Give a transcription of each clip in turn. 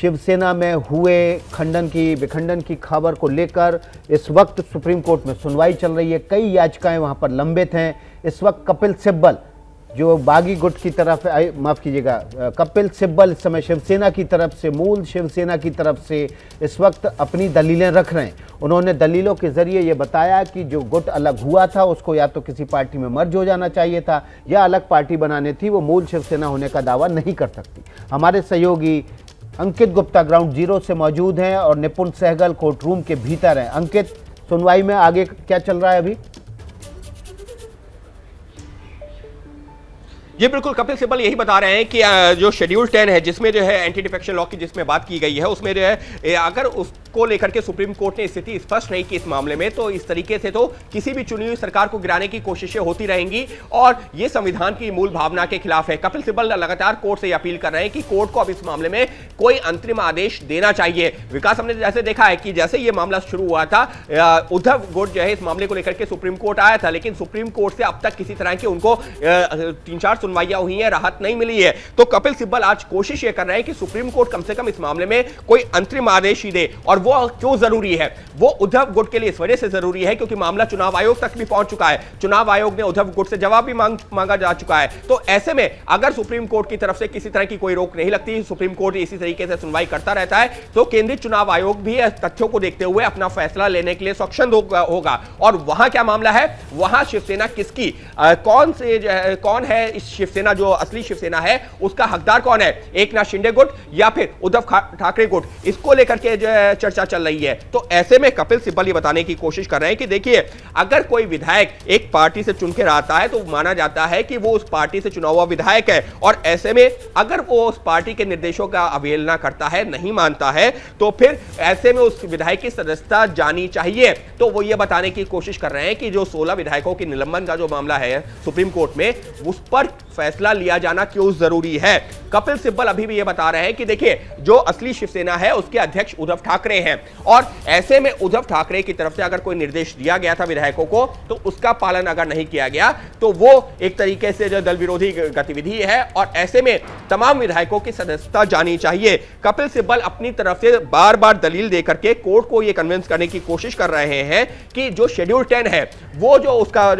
शिवसेना में हुए विखंडन की खबर को लेकर इस वक्त सुप्रीम कोर्ट में सुनवाई चल रही है। कई याचिकाएं वहां पर लंबित हैं। इस वक्त कपिल सिब्बल जो बागी गुट की तरफ, माफ कीजिएगा, कपिल सिब्बल इस समय शिवसेना की तरफ से, मूल शिवसेना की तरफ से इस वक्त अपनी दलीलें रख रहे हैं। उन्होंने दलीलों के जरिए ये बताया कि जो गुट अलग हुआ था उसको या तो किसी पार्टी में मर्ज हो जाना चाहिए था या अलग पार्टी बनानी थी, वो मूल शिवसेना होने का दावा नहीं कर सकती। हमारे सहयोगी अंकित गुप्ता ग्राउंड जीरो से मौजूद हैं और निपुण सहगल कोर्ट रूम के भीतर हैं। अंकित, सुनवाई में आगे क्या चल रहा है अभी? जी बिल्कुल, कपिल सिब्बल यही बता रहे हैं कि जो शेड्यूल 10 है जिसमें जो है एंटी डिफेक्शन लॉ की जिसमें बात की गई है, उसमें जो है अगर उसको लेकर के सुप्रीम कोर्ट ने स्थिति स्पष्ट नहीं की इस मामले में, तो इस तरीके से तो किसी भी चुनी हुई सरकार को गिराने की कोशिशें होती रहेंगी और ये संविधान की मूल भावना के खिलाफ है। कपिल सिब्बल लगातार कोर्ट से अपील कर रहे हैं कि कोर्ट को अब इस मामले में कोई अंतरिम आदेश देना चाहिए। विकास, हमने जैसे देखा है कि जैसे ये मामला शुरू हुआ था, उद्धव गुट जो है इस मामले को लेकर के सुप्रीम कोर्ट आया था, लेकिन सुप्रीम कोर्ट से अब तक किसी तरह की उनको 3-4 सुनवाइयां हुई है, राहत नहीं मिली है। तो कपिल सिब्बल आज कोशिश ये कर रहे हैं कि सुप्रीम कोर्ट कम से कम इस मामले में कोई अंतरिम आदेश ही दे। और वो क्यों जरूरी है? वो उद्धव गुट के लिए इस वजह से जरूरी है क्योंकि मामला चुनाव आयोग तक भी पहुंच चुका है। चुनाव आयोग ने उद्धव गुट से जवाब भी मांगा जा चुका है। तो ऐसे में अगर सुप्रीम कोर्ट की तरफ से किसी तरह की कोई रोक नहीं लगती, सुप्रीम कोर्ट इसी तरीके से सुनवाई करता रहता है, तो केंद्रीय चुनाव आयोग भी तथ्यों को देखते हुए अपना फैसला लेने के लिए सक्षम होगा। और वहां क्या मामला है, वहां शिवसेना किसकी, कौन है इस शिवसेना, जो असली शिवसेना है उसका हकदार कौन है, एकनाथ शिंदे गुट या फिर उद्धव ठाकरे गुट, इसको लेकर के चर्चा चल रही है। तो ऐसे में कपिल सिब्बल ये बताने की कोशिश कर रहे हैं कि देखिए, अगर कोई विधायक एक पार्टी से चुनकर आता है तो माना जाता है कि वो उस पार्टी से चुना हुआ विधायक है, और ऐसे में अगर वो उस पार्टी के निर्देशों का अवहेलना करता है, नहीं मानता है, तो फिर ऐसे में उस विधायक की सदस्यता जानी चाहिए। तो वो ये बताने की कोशिश कर रहे हैं कि जो 16 विधायकों की निलंबन का जो मामला है सुप्रीम कोर्ट में, उस पर फैसला लिया जाना क्यों जरूरी है। कपिल सिब्बल अभी भी ये बता रहे हैं कि देखिए, जो असली शिवसेना है उसके अध्यक्ष उद्धव ठाकरे हैं, और ऐसे में उद्धव ठाकरे की तरफ से अगर कोई निर्देश दिया गया था विधायकों को, तो उसका पालन अगर नहीं किया गया तो वो एक तरीके से जो दल विरोधी गतिविधि है, और ऐसे में तमाम विधायकों की सदस्यता जानी चाहिए। कपिल सिब्बल अपनी तरफ से बार बार दलील देकर के कोर्ट को यह कन्विंस करने की कोशिश कर रहे हैं कि जो शेड्यूल 10 है, वो जो उसका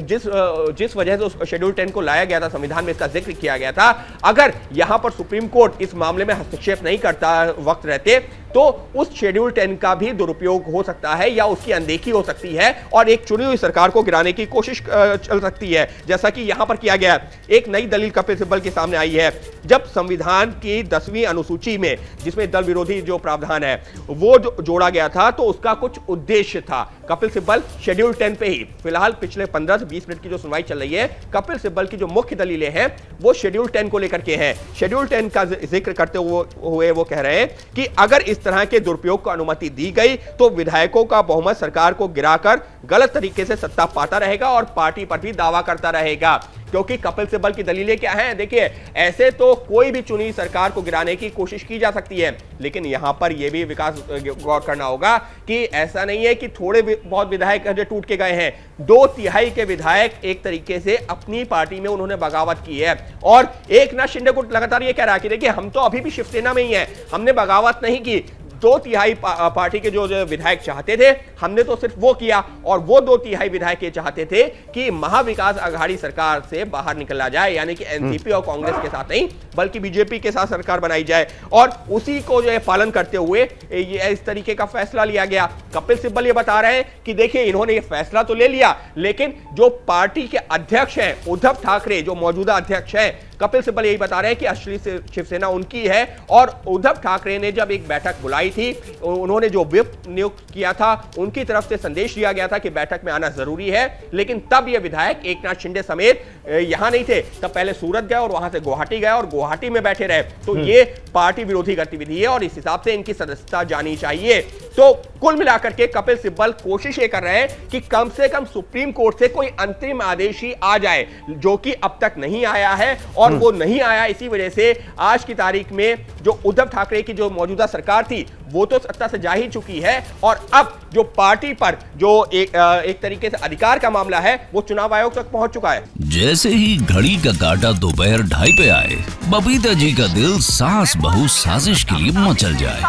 जिस वजह से उस शेड्यूल 10 को लाया गया था, संविधान में इसका जिक्र किया गया था, अगर यहां पर सुप्रीम कोर्ट इस मामले में हस्तक्षेप नहीं करता वक्त रहते, तो उस शेड्यूल 10 का भी दुरुपयोग हो सकता है या उसकी अनदेखी हो सकती है और एक चुनी हुई सरकार को गिराने की कोशिश चल सकती है, जैसा कि यहां पर किया गया। एक नई दलील कपिल सिब्बल के सामने आई है। जब संविधान की 10वीं अनुसूची में, जिसमें दल विरोधी जो प्रावधान है वो जोड़ा गया था, तो उसका कुछ उद्देश्य था। कपिल सिब्बल शेड्यूल 10 पे ही फिलहाल पिछले 15 से 20 मिनट की जो सुनवाई चल रही है, कपिल सिब्बल की जो मुख्य दलीलें हैं वो शेड्यूल 10 को लेकर के हैं। शेड्यूल 10 का जिक्र करते हुए वो कह रहे हैं कि अगर इस तरह के दुरुपयोग को अनुमति दी गई तो विधायकों का बहुमत सरकार को गिराकर गलत तरीके से सत्ता पाता रहेगा और पार्टी पर भी दावा करता रहेगा। क्योंकि कपिल सिब्बल की दलीलें क्या हैं, देखिए, ऐसे तो कोई भी चुनी सरकार को गिराने की कोशिश की जा सकती है, लेकिन यहां पर यह भी विकास गौर करना होगा कि ऐसा नहीं है कि थोड़े बहुत विधायक जो टूट के गए हैं। 2/3 के विधायक एक तरीके से अपनी पार्टी में उन्होंने बगावत की है, और एकनाथ शिंदे को लगातार ये कह रहा है कि देखिए, हम तो अभी भी शिवसेना में ही हैं, हमने बगावत नहीं की। 2/3 पार्टी के जो विधायक चाहते थे, हमने तो सिर्फ वो किया, और वो 2/3 विधायक ये चाहते थे कि महाविकास आघाड़ी सरकार से बाहर निकला जाए, यानी कि एनसीपी और कांग्रेस के साथ नहीं बल्कि बीजेपी के साथ सरकार बनाई जाए, और उसी को जो है पालन करते हुए ये इस तरीके का फैसला लिया गया। कपिल सिब्बल ये बता रहे हैं कि देखिए, इन्होंने ये फैसला तो ले लिया, लेकिन जो पार्टी के अध्यक्ष हैं उद्धव ठाकरे, जो मौजूदा अध्यक्ष हैं, कपिल सिब्बल यही बता रहे हैं कि असली शिवसेना उनकी है, और उद्धव ठाकरे ने जब एक बैठक बुलाई थी, उन्होंने जो व्हिप नियुक्त किया था, उनकी तरफ से संदेश दिया गया था कि बैठक में आना जरूरी है, लेकिन तब ये विधायक एकनाथ शिंदे समेत यहां नहीं थे, तब पहले सूरत गए और वहां से गुवाहाटी गए और गुवाहाटी में बैठे रहे। तो ये पार्टी विरोधी गतिविधि है और इस हिसाब से इनकी सदस्यता जानी चाहिए। तो कुल मिलाकर के कपिल सिब्बल कोशिश ये कर रहे हैं कि कम से कम सुप्रीम कोर्ट से कोई अंतरिम आदेश ही आ जाए, जो कि अब तक नहीं आया है। और वो नहीं आया, इसी वजह से आज की तारीख में जो उद्धव ठाकरे की जो मौजूदा सरकार थी वो तो सत्ता से जा ही चुकी है, और अब जो पार्टी पर जो एक तरीके से अधिकार का मामला है वो चुनाव आयोग तक पहुंच चुका है। जैसे ही घड़ी का काटा दोपहर 2:30 पे आए, बबीता जी का दिल सास बहू साजिश के लिए मचल जाए।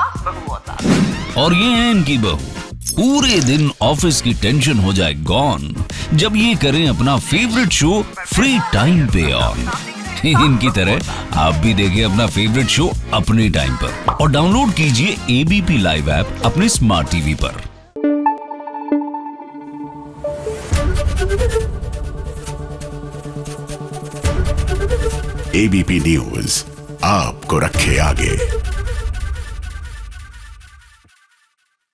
और ये है इनकी बहू, पूरे दिन ऑफिस की टेंशन हो जाए गॉन जब ये करें अपना फेवरेट शो फ्री टाइम पे ऑन। इनकी तरह आप भी देखें अपना फेवरेट शो अपने टाइम पर और डाउनलोड कीजिए एबीपी लाइव ऐप अपने स्मार्ट टीवी पर। एबीपी न्यूज आपको रखे आगे।